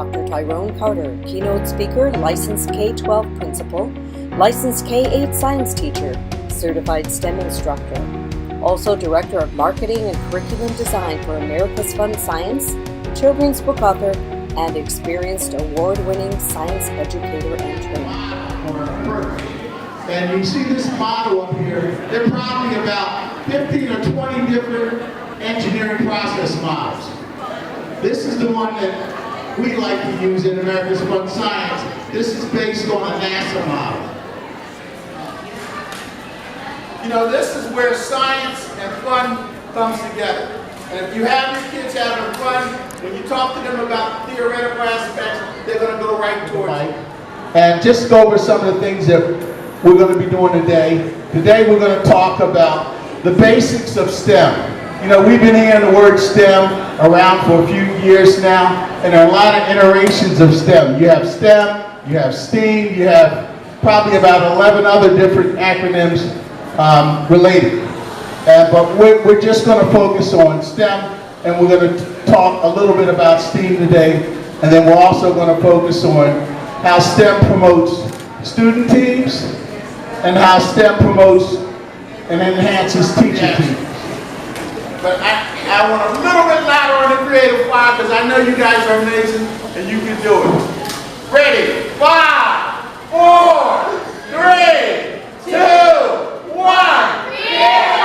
Dr. Tyronne Carter, keynote speaker, licensed K-12 principal, licensed K-8 science teacher, certified STEM instructor. Also Director of Marketing and Curriculum Design for America's Fun Science, children's book author, and experienced award-winning science educator and trainer. And you see this model up here, there are probably about 15 or 20 different engineering process models. This is the one that we like to use in America's Fun Science. This is based on a NASA model. You know, this is where science and fun comes together. And if you have your kids having fun, when you talk to them about theoretical aspects, they're going to go right towards it. And just go over some of the things that we're going to be doing today. Today we're going to talk about the basics of STEM. You know, we've been hearing the word STEM around for a few years now, and there are a lot of iterations of STEM. You have STEM, you have STEAM, you have probably about 11 other different acronyms related. But we're just going to focus on STEM, and we're going to talk a little bit about STEAM today, and then we're also going to focus on how STEM promotes student teams and how STEM promotes and enhances teacher teams. But I want a little bit louder on the creative fire because I know you guys are amazing and you can do it. Ready? 5, 4, 3, 2, 1.